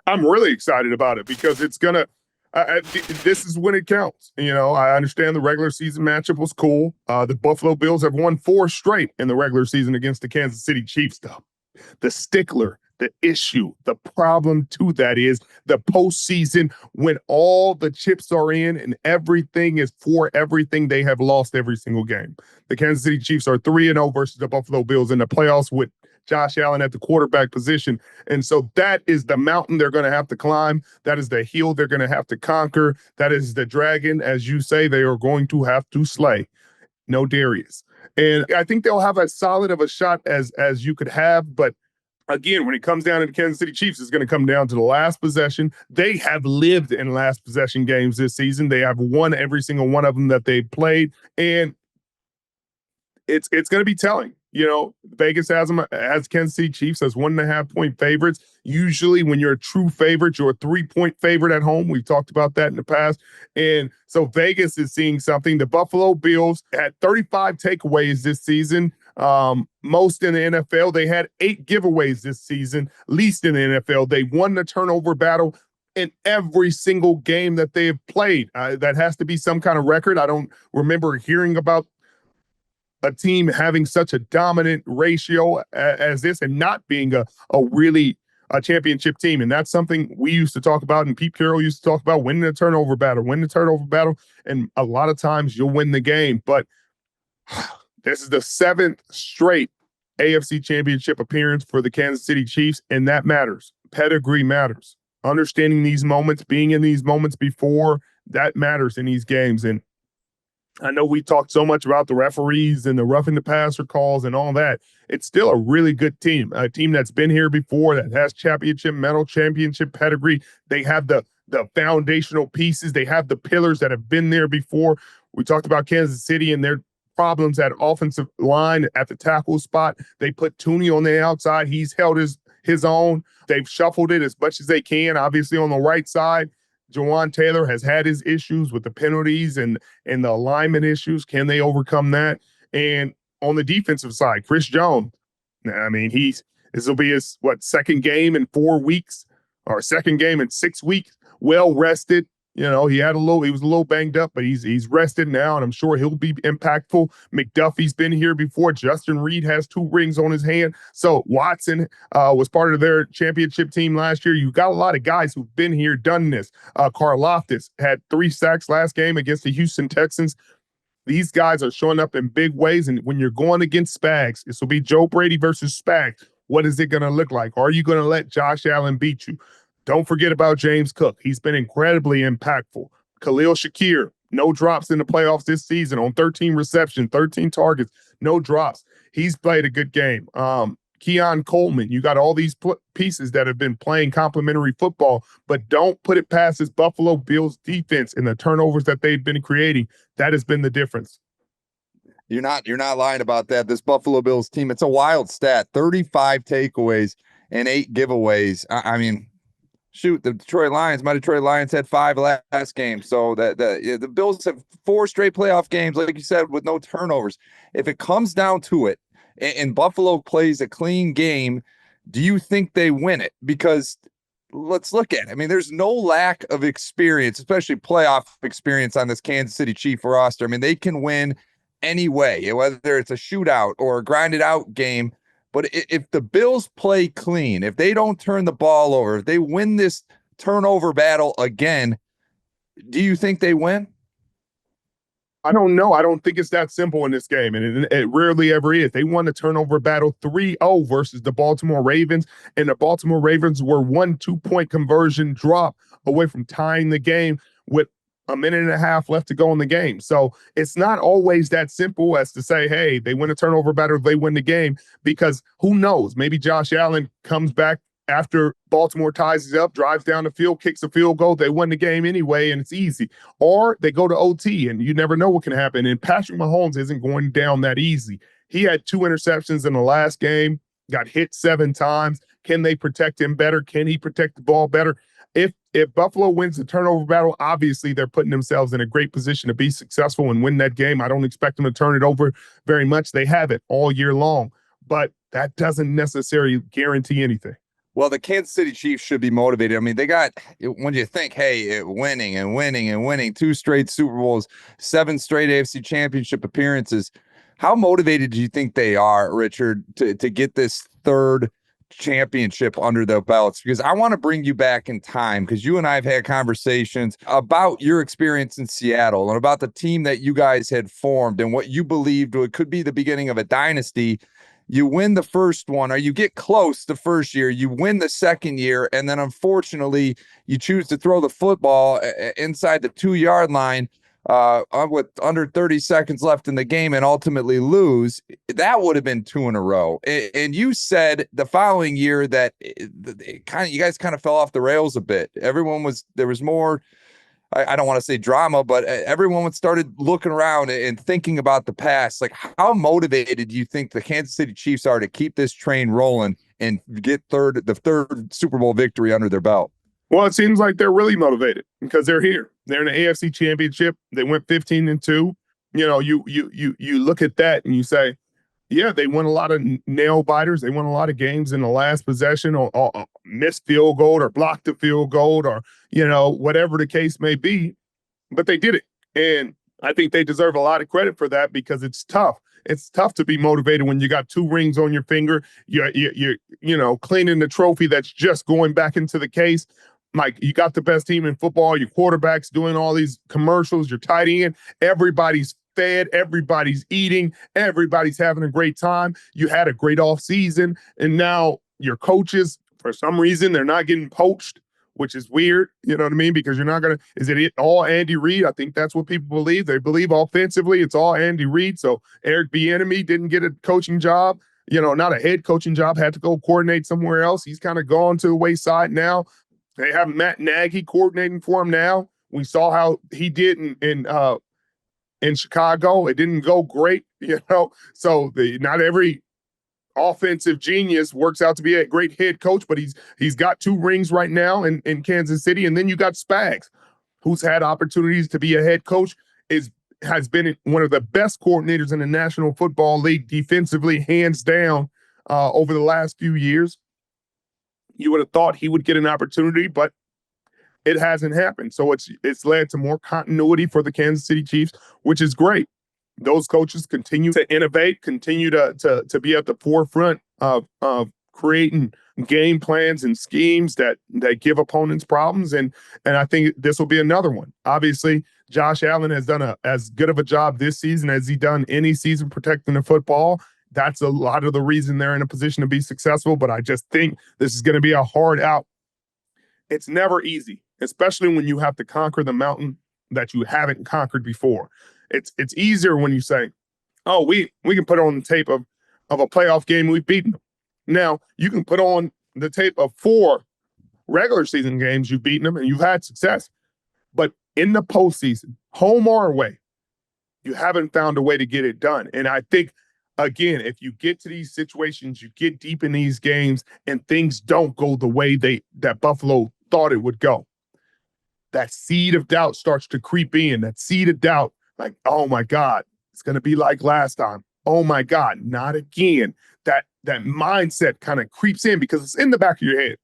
I'm really excited about it because it's gonna. This is when it counts. I understand the regular season matchup was cool. The Buffalo Bills have won 4 straight in the regular season against the Kansas City Chiefs, though. The stickler, the issue, the problem to that is the postseason when all the chips are in and everything is for everything. They have lost every single game. The Kansas City Chiefs are 3-0 versus the Buffalo Bills in the playoffs with Josh Allen at the quarterback position. And so that is the mountain they're going to have to climb. That is the hill they're going to have to conquer. That is the dragon, as you say, they are going to have to slay. No Darius. And I think they'll have as solid of a shot as you could have. But again, when it comes down to the Kansas City Chiefs, it's going to come down to the last possession. They have lived in last possession games this season. They have won every single one of them that they've played. And it's going to be telling. Vegas has them as Kansas City Chiefs as 1.5-point favorites. Usually when you're a true favorite, you're a 3-point favorite at home. We've talked about that in the past. And so Vegas is seeing something. The Buffalo Bills had 35 takeaways this season. Most in the NFL. They had 8 giveaways this season, least in the NFL. They won the turnover battle in every single game that they have played. That has to be some kind of record. I don't remember hearing about a team having such a dominant ratio as this and not being a really a championship team. And that's something we used to talk about, and Pete Carroll used to talk about, winning the turnover battle. And a lot of times you'll win the game. But this is the 7th straight AFC Championship appearance for the Kansas City Chiefs, and that matters. Pedigree matters. Understanding these moments, being in these moments before, that matters in these games. And I know we talked so much about the referees and the roughing the passer calls and all that. It's still a really good team, a team that's been here before, that has championship pedigree. They have the foundational pieces. They have the pillars that have been there before. We talked about Kansas City and their problems at offensive line at the tackle spot. They put Tooney on the outside. He's held his own. They've shuffled it as much as they can, obviously on the right side. Jawan Taylor has had his issues with the penalties and the alignment issues. Can they overcome that? And on the defensive side, Chris Jones, I mean, this will be his, second game in 4 weeks or second game in 6 weeks, well rested. He was a little banged up, but he's rested now, and I'm sure he'll be impactful. McDuffie's been here before. Justin Reed has 2 rings on his hand. So Watson was part of their championship team last year. You got a lot of guys who've been here, done this. Karlaftis had 3 sacks last game against the Houston Texans. These guys are showing up in big ways, and when you're going against Spags, this will be Joe Brady versus Spags. What is it going to look like? Are you going to let Josh Allen beat you? Don't forget about James Cook. He's been incredibly impactful. Khalil Shakir, no drops in the playoffs this season on 13 receptions, 13 targets, no drops. He's played a good game. Keon Coleman, you got all these pieces that have been playing complimentary football, but don't put it past this Buffalo Bills defense and the turnovers that they've been creating. That has been the difference. You're not lying about that. This Buffalo Bills team, it's a wild stat. 35 takeaways and 8 giveaways. I mean, shoot, my Detroit Lions had 5 last game. So the Bills have 4 straight playoff games, like you said, with no turnovers. If it comes down to it and Buffalo plays a clean game, do you think they win it? Because let's look at it. I mean, there's no lack of experience, especially playoff experience on this Kansas City Chief roster. I mean, they can win anyway, whether it's a shootout or a grinded out game. But if the Bills play clean, if they don't turn the ball over, if they win this turnover battle again, do you think they win? I don't know. I don't think it's that simple in this game, and it rarely ever is. They won the turnover battle 3-0 versus the Baltimore Ravens, and the Baltimore Ravens were 1 2-point conversion drop away from tying the game with a minute and a half left to go in the game. So it's not always that simple as to say, hey, they win a turnover battle, they win the game, because who knows? Maybe Josh Allen comes back after Baltimore ties it up, drives down the field, kicks a field goal, they win the game anyway, and it's easy. Or they go to OT, and you never know what can happen. And Patrick Mahomes isn't going down that easy. He had 2 interceptions in the last game, got hit 7 times. Can they protect him better? Can he protect the ball better? If Buffalo wins the turnover battle, obviously they're putting themselves in a great position to be successful and win that game. I don't expect them to turn it over very much. They have it all year long, but that doesn't necessarily guarantee anything. Well, the Kansas City Chiefs should be motivated. I mean, they got, when you think, hey, winning and winning and winning, 2 straight Super Bowls, 7 straight AFC Championship appearances. How motivated do you think they are, Richard, to get this 3rd championship under their belts? Because I want to bring you back in time, because you and I have had conversations about your experience in Seattle and about the team that you guys had formed and what you believed could be the beginning of a dynasty. You win the first one, or you get close the first year, you win the second year, and then unfortunately you choose to throw the football inside the 2-yard line with under 30 seconds left in the game and ultimately lose. That would have been 2 in a row. And you said the following year that you guys kind of fell off the rails a bit. There was more, I don't want to say drama, but everyone started looking around and thinking about the past. Like, how motivated do you think the Kansas City Chiefs are to keep this train rolling and get the third Super Bowl victory under their belt? Well, it seems like they're really motivated because they're here. They're in the AFC Championship. They went 15-2. You know, you look at that and you say, yeah, they won a lot of nail biters. They won a lot of games in the last possession, or missed field goal, or blocked a field goal, or, you know, whatever the case may be. But they did it. And I think they deserve a lot of credit for that, because it's tough. It's tough to be motivated when you got 2 rings on your finger. You're cleaning the trophy that's just going back into the case. Like, you got the best team in football. Your quarterback's doing all these commercials. Your tight end. Everybody's fed, everybody's eating, everybody's having a great time. You had a great off season, and now your coaches, for some reason, they're not getting poached, which is weird. You know what I mean? Because you're not is it all Andy Reid? I think that's what people believe. They believe offensively it's all Andy Reid. So Eric Bieniemy didn't get a coaching job, not a head coaching job, had to go coordinate somewhere else. He's kind of gone to the wayside now. They have Matt Nagy coordinating for him now. We saw how he did in Chicago. It didn't go great, So not every offensive genius works out to be a great head coach, but he's got 2 rings right now in Kansas City. And then you got Spags, who's had opportunities to be a head coach, has been one of the best coordinators in the National Football League defensively, hands down, over the last few years. You would have thought he would get an opportunity, but it hasn't happened. So it's led to more continuity for the Kansas City Chiefs, which is great. Those coaches continue to innovate, continue to be at the forefront of creating game plans and schemes that give opponents problems. And I think this will be another one. Obviously, Josh Allen has done as good of a job this season as he done any season protecting the football. That's a lot of the reason they're in a position to be successful. But I just think this is going to be a hard out. It's never easy, especially when you have to conquer the mountain that you haven't conquered before. It's easier when you say, oh, we can put on the tape of a playoff game we've beaten them. Now, you can put on the tape of 4 regular season games you've beaten them and you've had success. But in the postseason, home or away, you haven't found a way to get it done. And I think, again, if you get to these situations, you get deep in these games and things don't go the way that Buffalo thought it would go, that seed of doubt starts to creep in. That seed of doubt, like, oh my God, it's going to be like last time. Oh my God, not again. That mindset kind of creeps in because it's in the back of your head.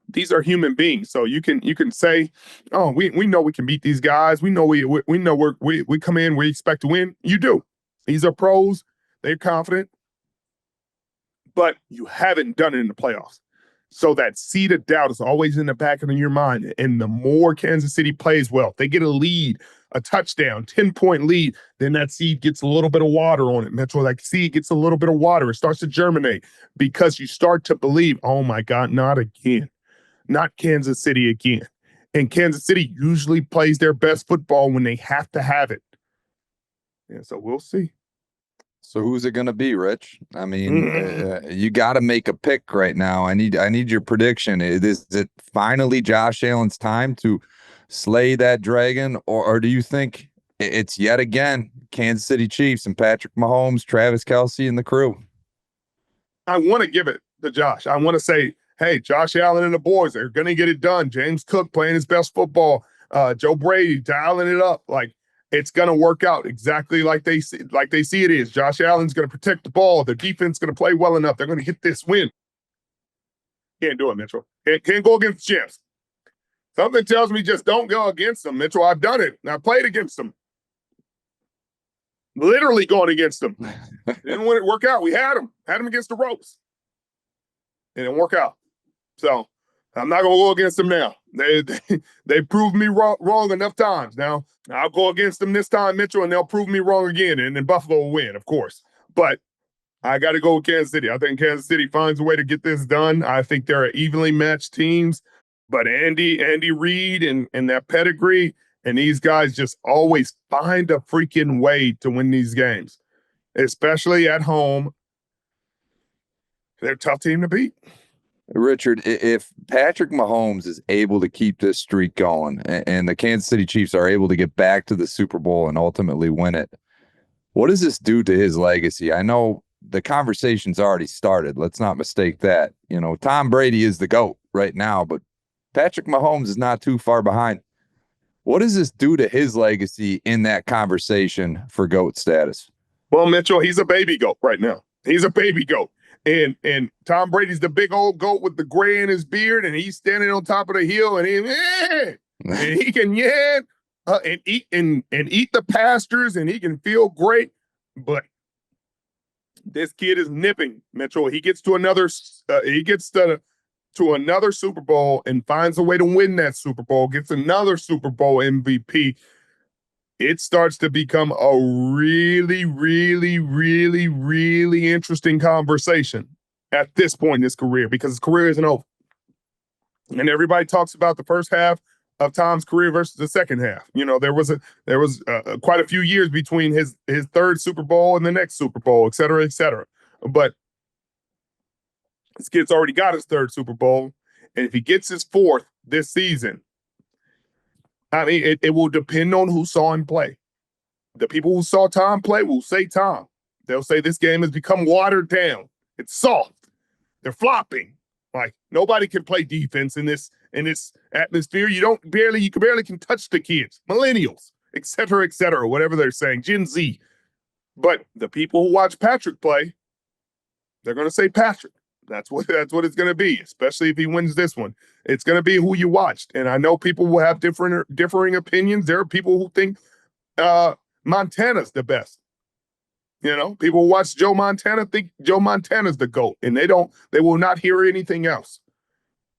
These are human beings, so you can say, oh, we know we can beat these guys. We know we know we come in, we expect to win. You do. These are pros. They're confident, but you haven't done it in the playoffs. So that seed of doubt is always in the back of your mind. And the more Kansas City plays well, if they get a lead, a touchdown, 10-point lead, then that seed gets a little bit of water on it. And that's where that seed gets a little bit of water. It starts to germinate because you start to believe, oh my God, not again. Not Kansas City again. And Kansas City usually plays their best football when they have to have it. Yeah, so we'll see. So who's it going to be, Rich? I mean, you got to make a pick right now. I need your prediction. Is it finally Josh Allen's time to slay that dragon, or do you think it's yet again Kansas City Chiefs and Patrick Mahomes, Travis Kelce, and the crew? I want to give it to Josh. I want to say, hey, Josh Allen and the boys, they're going to get it done. James Cook playing his best football. Joe Brady dialing it up. Like, it's going to work out exactly like they see it is. Josh Allen's going to protect the ball. Their defense is going to play well enough. They're going to get this win. Can't do it, Mitchell. Can't go against champs. Something tells me just don't go against them, Mitchell. I've done it. I played against them. Literally going against them. Didn't want it to work out. We had them against the ropes. It didn't work out. So I'm not going to go against them now. They proved me wrong enough times. Now I'll go against them this time, Mitchell, and they'll prove me wrong again. And then Buffalo will win, of course. But I got to go with Kansas City. I think Kansas City finds a way to get this done. I think they're evenly matched teams. But Andy Reid and that pedigree and these guys just always find a freaking way to win these games, especially at home. They're a tough team to beat. Richard, if Patrick Mahomes is able to keep this streak going and the Kansas City Chiefs are able to get back to the Super Bowl and ultimately win it, what does this do to his legacy? I know the conversation's already started. Let's not mistake that. You know, Tom Brady is the GOAT right now, but Patrick Mahomes is not too far behind. What does this do to his legacy in that conversation for GOAT status? Well, Mitchell, he's a baby GOAT right now. He's a baby GOAT. And Tom Brady's the big old GOAT with the gray in his beard, and he's standing on top of the hill, and he can and eat the pastures, and he can feel great. But this kid is nipping, Mitchell. He gets to another to another Super Bowl and finds a way to win that Super Bowl, gets another Super Bowl MVP. It starts to become a really, really, really, really interesting conversation at this point in his career, because his career isn't over. And everybody talks about the first half of Tom's career versus the second half. You know, there was quite a few years between his third Super Bowl and the next Super Bowl, et cetera, et cetera. But this kid's already got his third Super Bowl, and if he gets his fourth this season, I mean, it will depend on who saw him play. The people who saw Tom play will say Tom. They'll say this game has become watered down. It's soft. They're flopping. Like, nobody can play defense in this atmosphere. You barely can touch the kids, millennials, et cetera, whatever they're saying, Gen Z. But the people who watch Patrick play, they're going to say Patrick. That's what it's going to be, especially if he wins this one. It's going to be who you watched. And I know people will have differing opinions. There are people who think Montana's the best. You know, people who watch Joe Montana think Joe Montana's the GOAT, and they will not hear anything else.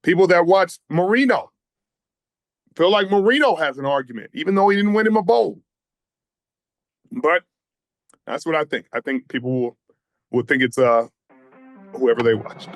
People that watch Marino feel like Marino has an argument, even though he didn't win him a bowl. But that's what I think. I think people will think it's whoever they watched.